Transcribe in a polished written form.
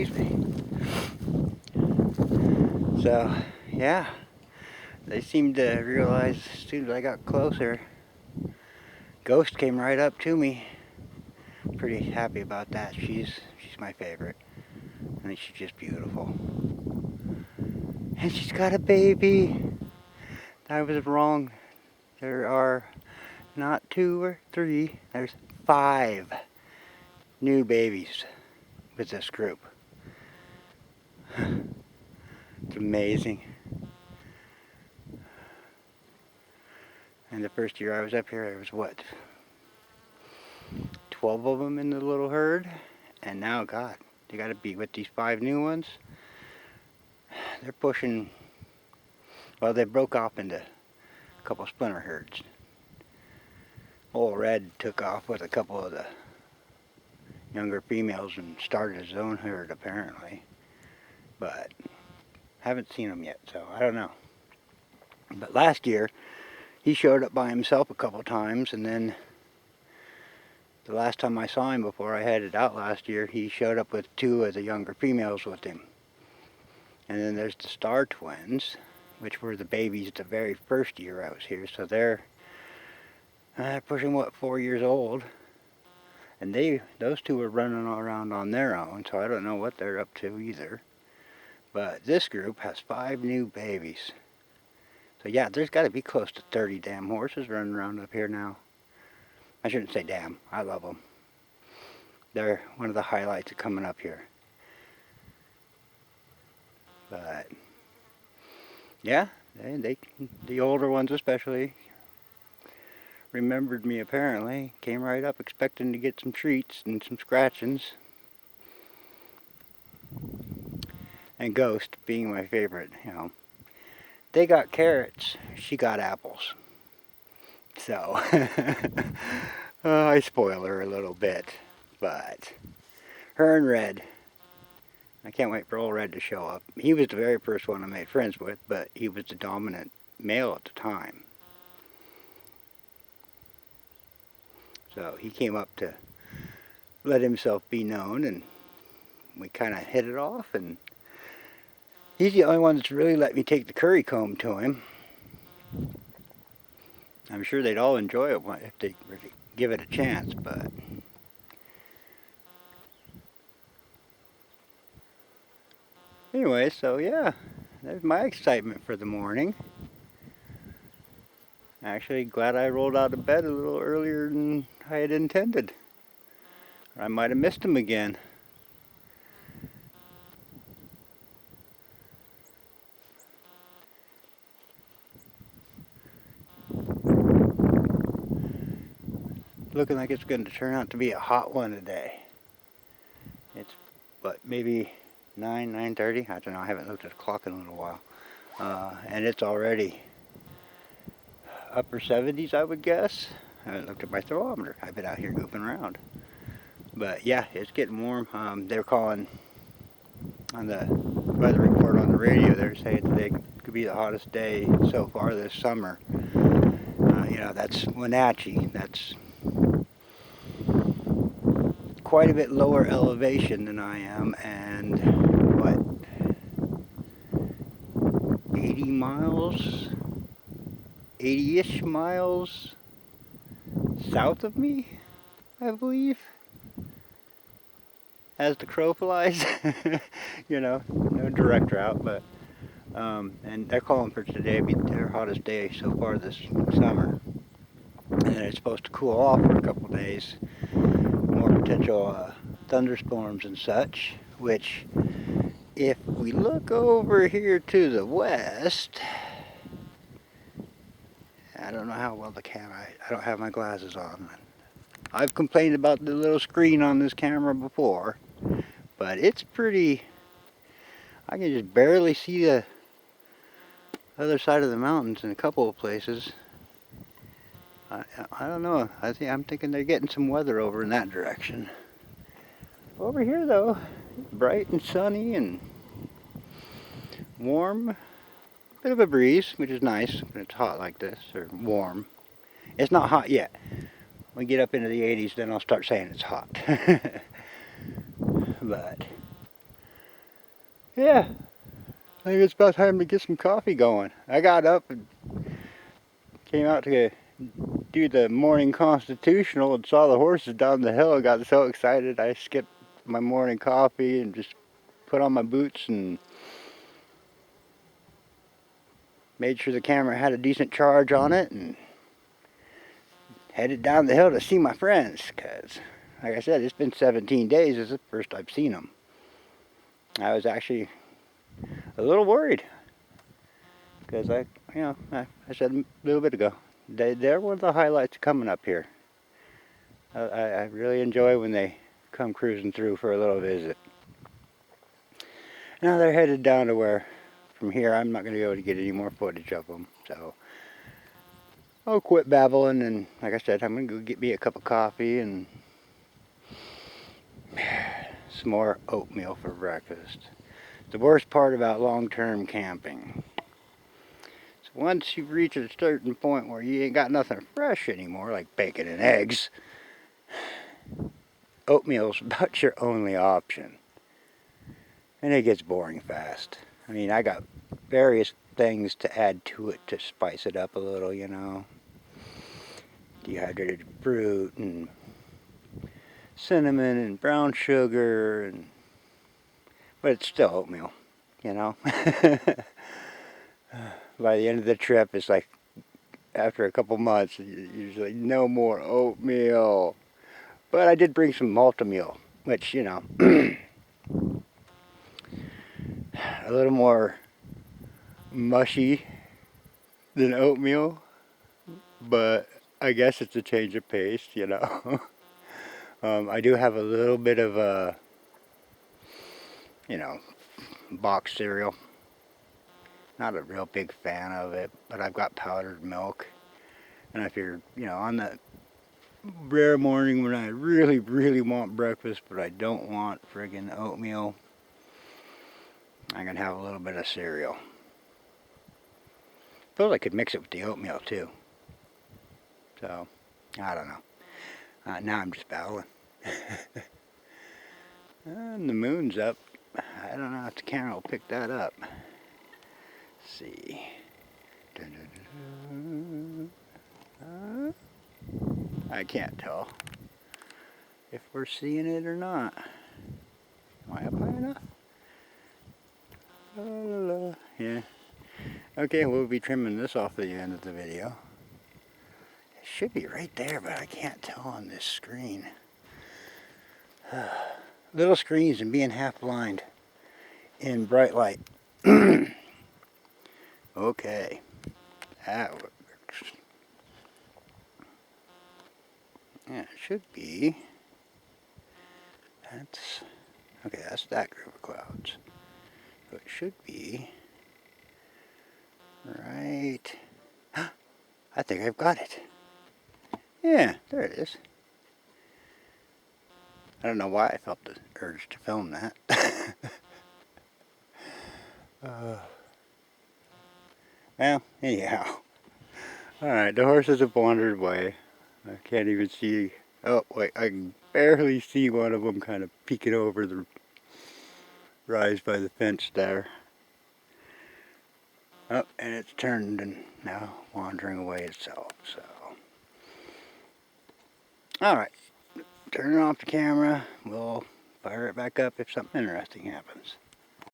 excuse me. So, yeah, they seemed to realize as soon as I got closer, Ghost came right up to me. Pretty happy about that. She's my favorite. I think she's just beautiful. And she's got a baby. I was wrong. There are not 2 or 3, there's 5 new babies with this group. It's amazing. And the first year I was up here, there was what, 12 of them in the little herd? And now, God, you gotta be with these 5 new ones. They're pushing, well, they broke off into a couple splinter herds. Old Red took off with a couple of the younger females and started his own herd, apparently. But haven't seen him yet, so I don't know. But last year, he showed up by himself a couple times, and then the last time I saw him before I headed out last year, he showed up with 2 of the younger females with him. And then there's the Star Twins, which were the babies the very first year I was here, so they're pushing, what, 4 years old. And those 2 were running around on their own, so I don't know what they're up to either. But this group has 5 new babies. So yeah, there's got to be close to 30 damn horses running around up here now. I shouldn't say damn, I love them. They're one of the highlights of coming up here. But yeah, the older ones especially, remembered me apparently, came right up expecting to get some treats and some scratchings. And Ghost being my favorite, you know. They got carrots, she got apples. So, I spoil her a little bit, but her and Red, I can't wait for old Red to show up. He was the very first one I made friends with, but he was the dominant male at the time. So he came up to let himself be known, and we kind of hit it off, and he's the only one that's really let me take the curry comb to him. I'm sure they'd all enjoy it if they really give it a chance, but anyway, so yeah, there's my excitement for the morning. Actually, glad I rolled out of bed a little earlier than I had intended. I might have missed him again. Looking like it's going to turn out to be a hot one today. It's, what, maybe 9:30? I don't know, I haven't looked at the clock in a little while. And it's already upper 70s, I would guess. I haven't looked at my thermometer. I've been out here goofing around. But yeah, it's getting warm. They're calling on the weather report on the radio. They're saying today could be the hottest day so far this summer. You know, that's Wenatchee. That's quite a bit lower elevation than I am, and what, 80 miles, 80-ish miles south of me, I believe, as the crow flies. You know, no direct route, but and they're calling for today to be their hottest day so far this summer, and it's supposed to cool off for a couple days. More potential thunderstorms and such, which if we look over here to the west, I don't know how well the camera, I don't have my glasses on. I've complained about the little screen on this camera before, but it's pretty, I can just barely see the other side of the mountains in a couple of places. I don't know. I'm thinking they're getting some weather over in that direction. Over here, though, bright and sunny and warm. Bit of a breeze, which is nice when it's hot like this, or warm. It's not hot yet. When we get up into the 80s, then I'll start saying it's hot. But Yeah, I think it's about time to get some coffee going. I got up and came out to do the morning constitutional and saw the horses down the hill. I got so excited I skipped my morning coffee and just put on my boots and made sure the camera had a decent charge on it and headed down the hill to see my friends, because like I said, it's been 17 days. This is the first I've seen them. I was actually a little worried because I said a little bit ago, they're one of the highlights coming up here. I really enjoy when they come cruising through for a little visit. Now they're headed down to where, from here, I'm not going to be able to get any more footage of them. So I'll quit babbling, and like I said, I'm going to go get me a cup of coffee and some more oatmeal for breakfast. The worst part about long-term camping. So once you reach a certain point where you ain't got nothing fresh anymore, like bacon and eggs, oatmeal's about your only option. And it gets boring fast. I mean, I got various things to add to it to spice it up a little, you know. Dehydrated fruit and cinnamon and brown sugar, but it's still oatmeal, you know. By the end of the trip, it's like, after a couple months, you're just like, no more oatmeal. But I did bring some maltomeal, which, you know, a little more mushy than oatmeal, but I guess it's a change of pace, you know. I do have a little bit of a, you know, box cereal. Not a real big fan of it, but I've got powdered milk. And I figured, you know, on that rare morning when I really, really want breakfast, but I don't want friggin' oatmeal, I can have a little bit of cereal. Suppose I could mix it with the oatmeal too. So, I don't know. Now I'm just babbling. And the moon's up. I don't know if the camera will pick that up. Let's see. I can't tell if we're seeing it or not. Am I up high enough? La, la, la. Yeah. Okay, we'll be trimming this off the end of the video. It should be right there, but I can't tell on this screen. Little screens and being half blind in bright light. Okay, that works. Yeah, it should be. That's okay. That's that group of clouds. So it should be right. I think I've got it. Yeah, there it is. I don't know why I felt the urge to film that. Well, anyhow. Alright, the horses have wandered away. I can't even see. Oh, wait, I can barely see one of them kind of peeking over the rise by the fence there. Oh, and it's turned and now wandering away itself, so. Alright, turning off the camera. We'll fire it back up if something interesting happens.